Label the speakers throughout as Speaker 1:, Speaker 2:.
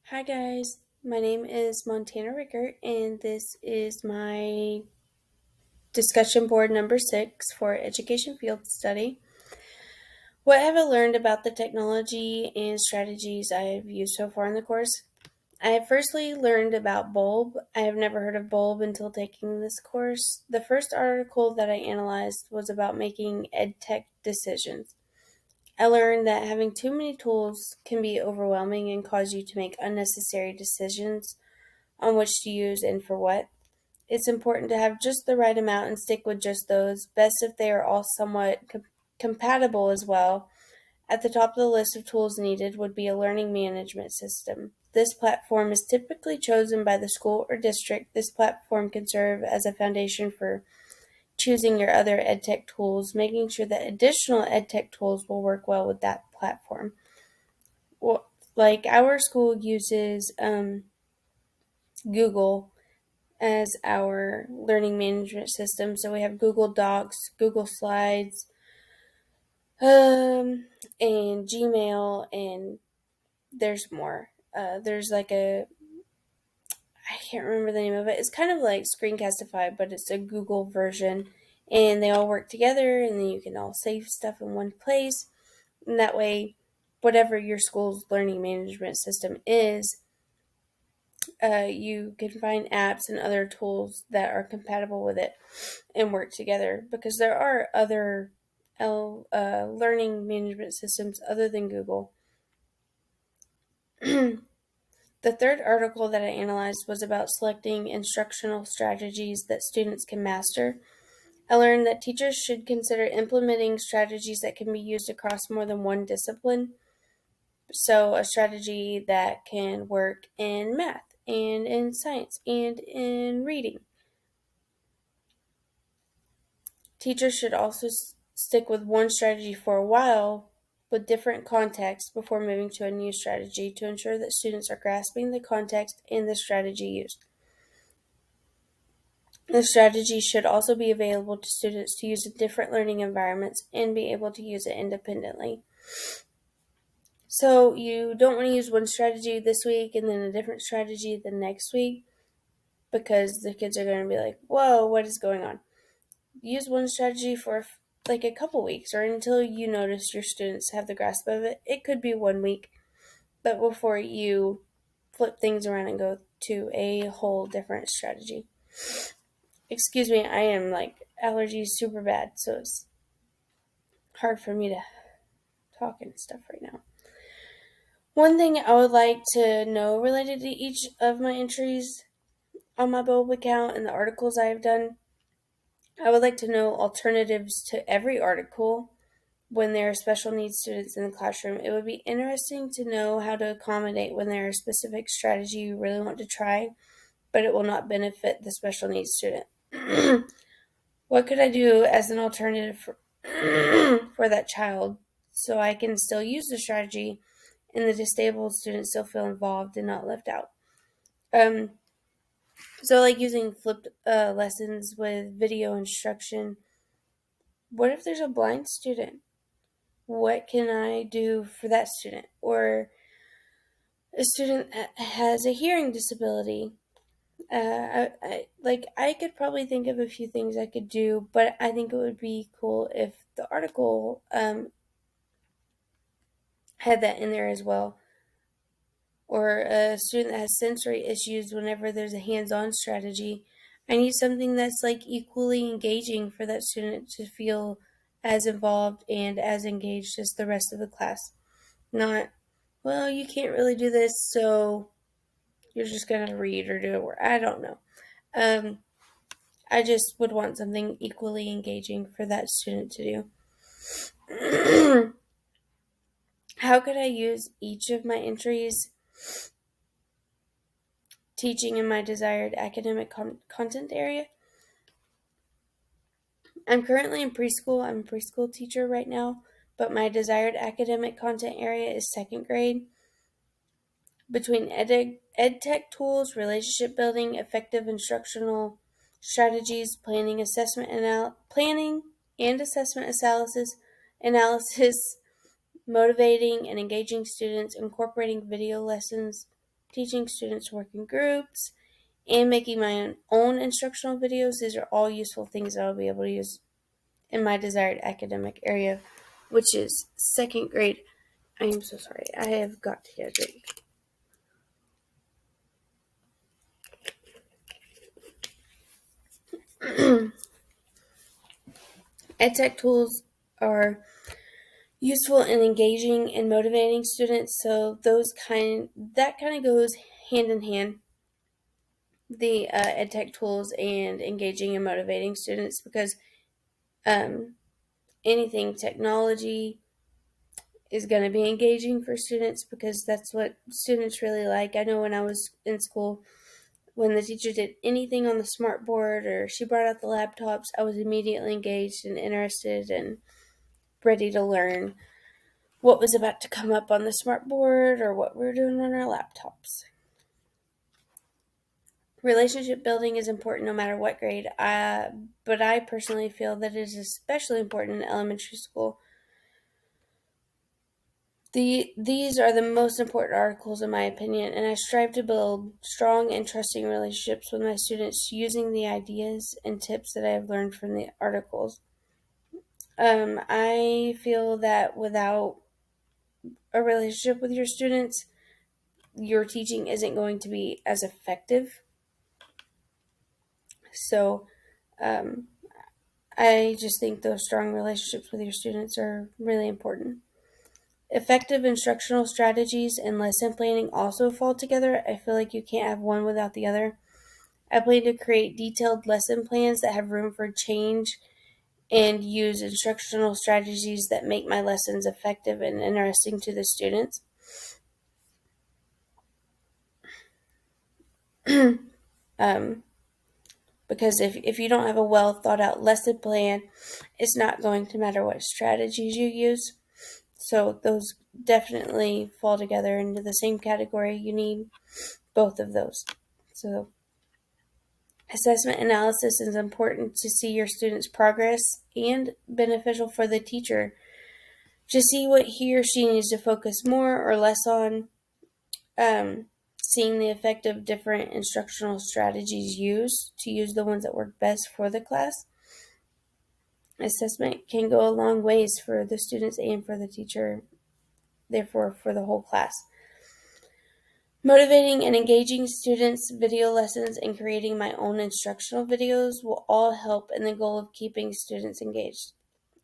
Speaker 1: Hi guys, my name is Montana Rickert, and this is my discussion board number 6 for Education Field Study. What have I learned about the technology and strategies I have used so far in the course? I have firstly learned about Bulb. I have never heard of Bulb until taking this course. The first article that I analyzed was about making EdTech decisions. I learned that having too many tools can be overwhelming and cause you to make unnecessary decisions on which to use and for what. It's important to have just the right amount and stick with just those, best if they are all somewhat compatible as well. At the top of the list of tools needed would be a learning management system. This platform is typically chosen by the school or district. This platform can serve as a foundation for choosing your other EdTech tools, making sure that additional EdTech tools will work well with that platform. Well, like our school uses Google as our learning management system. So we have Google Docs, Google Slides, and Gmail, and there's more. There's like I can't remember the name of it. It's kind of like Screencastify, but it's a Google version, and they all work together, and then you can all save stuff in one place, and that way, whatever your school's learning management system is, you can find apps and other tools that are compatible with it and work together because there are other learning management systems other than Google. The third article that I analyzed was about selecting instructional strategies that students can master. I learned that teachers should consider implementing strategies that can be used across more than one discipline. So, a strategy that can work in math and in science and in reading. Teachers should also stick with one strategy for a while with different contexts before moving to a new strategy to ensure that students are grasping the context and the strategy used. The strategy should also be available to students to use in different learning environments and be able to use it independently. So you don't want to use one strategy this week and then a different strategy the next week because the kids are going to be like, whoa, what is going on? Use one strategy for like a couple weeks or until you notice your students have the grasp of it. It could be 1 week, but before you flip things around and go to a whole different strategy. Excuse me, I am like allergies super bad, so it's hard for me to talk and stuff right now. One thing I would like to know related to each of my entries on my Bulb account and the articles I have done, I would like to know alternatives to every article when there are special needs students in the classroom. It would be interesting to know how to accommodate when there are specific strategy you really want to try, but it will not benefit the special needs student. What could I do as an alternative for that child so I can still use the strategy and the disabled students still feel involved and not left out? Um, so like using flipped lessons with video instruction. What if there's a blind student? What can I do for that student? Or a student that has a hearing disability. I could probably think of a few things I could do, but I think it would be cool if the article had that in there as well. Or a student that has sensory issues whenever there's a hands-on strategy. I need something that's like equally engaging for that student to feel as involved and as engaged as the rest of the class. Not, well, you can't really do this, so you're just going to read or do it. Or I don't know. I just would want something equally engaging for that student to do. How could I use each of my entries teaching in my desired academic content area? I'm currently in preschool. I'm a preschool teacher right now, but my desired academic content area is second grade. Between EdTech tools, relationship building, effective instructional strategies, planning and assessment analysis, motivating and engaging students, incorporating video lessons, teaching students to work in groups, and making my own instructional videos. These are all useful things that I'll be able to use in my desired academic area, which is second grade. I am so sorry. I have got to get a drink. EdTech tools are useful and engaging and motivating students, so that kind of goes hand in hand, the EdTech tools and engaging and motivating students, because um, anything technology is going to be engaging for students because that's what students really like. I know when I was in school, when the teacher did anything on the smart board or she brought out the laptops, I was immediately engaged and interested and ready to learn what was about to come up on the smart board or what we were doing on our laptops. Relationship building is important no matter what grade, but I personally feel that it is especially important in elementary school. These are the most important articles in my opinion, and I strive to build strong and trusting relationships with my students using the ideas and tips that I have learned from the articles. I feel that without a relationship with your students, your teaching isn't going to be as effective. So, um, I just think those strong relationships with your students are really important. Effective instructional strategies and lesson planning also fall together. I feel like you can't have one without the other. I plan to create detailed lesson plans that have room for change and use instructional strategies that make my lessons effective and interesting to the students. um, because if you don't have a well thought out lesson plan, it's not going to matter what strategies you use. So those definitely fall together into the same category. You need both of those. So assessment analysis is important to see your student's progress and beneficial for the teacher to see what he or she needs to focus more or less on. Seeing the effect of different instructional strategies used to use the ones that work best for the class. Assessment can go a long ways for the students and for the teacher, therefore for the whole class. Motivating and engaging students, video lessons, and creating my own instructional videos will all help in the goal of keeping students engaged.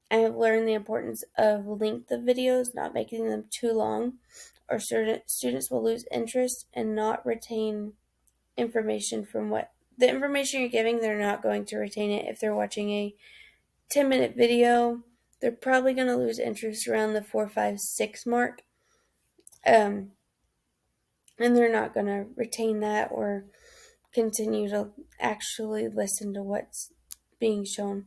Speaker 1: I have learned the importance of length of videos, not making them too long, or students will lose interest and not retain information from what the information you're giving. They're not going to retain it. If they're watching a 10-minute video, they're probably going to lose interest around the 4, 5, 6 mark. And they're not going to retain that or continue to actually listen to what's being shown.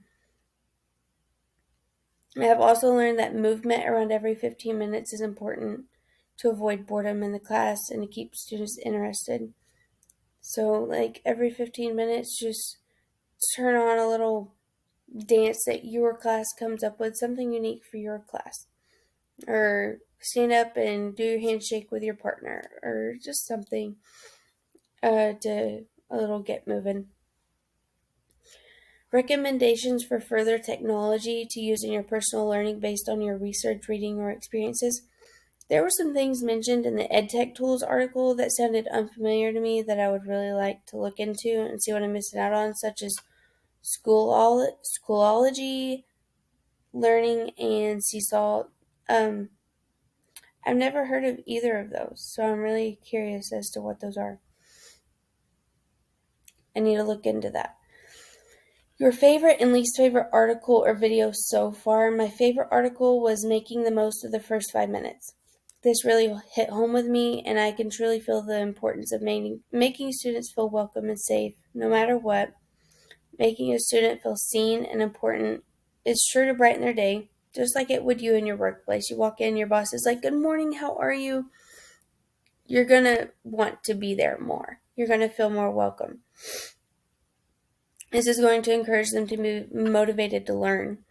Speaker 1: I have also learned that movement around every 15 minutes is important to avoid boredom in the class and to keep students interested. So, like every 15 minutes, just turn on a little dance that your class comes up with, something unique for your class. Or stand up and do your handshake with your partner, or just something to a little get moving. Recommendations for further technology to use in your personal learning based on your research, reading, or experiences. There were some things mentioned in the EdTech Tools article that sounded unfamiliar to me that I would really like to look into and see what I'm missing out on, such as Schoolology, Learning, and Seesaw. I've never heard of either of those, so I'm really curious as to what those are. I need to look into that. Your favorite and least favorite article or video so far? My favorite article was Making the Most of the First 5 Minutes. This really hit home with me, and I can truly feel the importance of making students feel welcome and safe, no matter what. Making a student feel seen and important is sure to brighten their day, just like it would you in your workplace. You walk in, your boss is like, "Good morning, how are you?" You're going to want to be there more. You're going to feel more welcome. This is going to encourage them to be motivated to learn.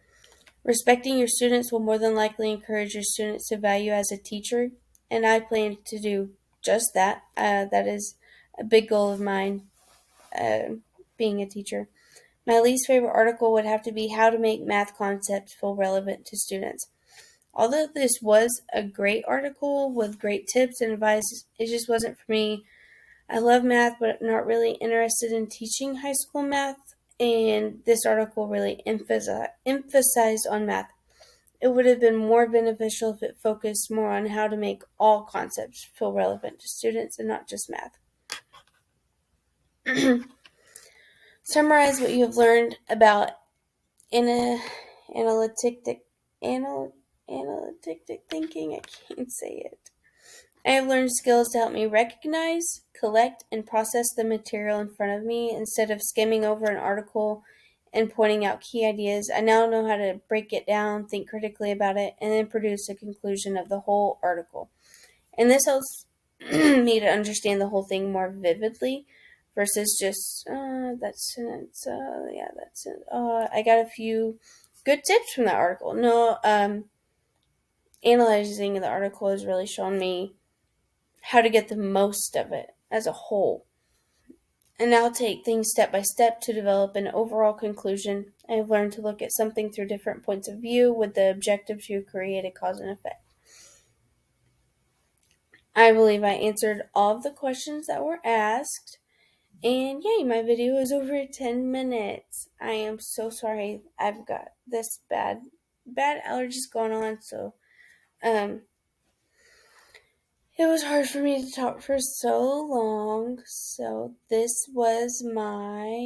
Speaker 1: Respecting your students will more than likely encourage your students to value as a teacher, and I plan to do just that. That is a big goal of mine, being a teacher. My least favorite article would have to be how to make math concepts feel relevant to students. Although this was a great article with great tips and advice, it just wasn't for me. I love math, but not really interested in teaching high school math, and this article really emphasized on math. It would have been more beneficial if it focused more on how to make all concepts feel relevant to students and not just math. Summarize what you have learned about analytic thinking. I can't say it. I have learned skills to help me recognize, collect, and process the material in front of me instead of skimming over an article and pointing out key ideas. I now know how to break it down, think critically about it, and then produce a conclusion of the whole article. And this helps me to understand the whole thing more vividly versus just, that sentence, yeah, that's it. I got a few good tips from that article. No, analyzing the article has really shown me how to get the most of it as a whole. And now take things step by step to develop an overall conclusion. I have learned to look at something through different points of view with the objective to create a cause and effect. I believe I answered all of the questions that were asked. And yay, my video is over 10 minutes. I am so sorry. I've got this bad allergies going on, so it was hard for me to talk for so long. So this was my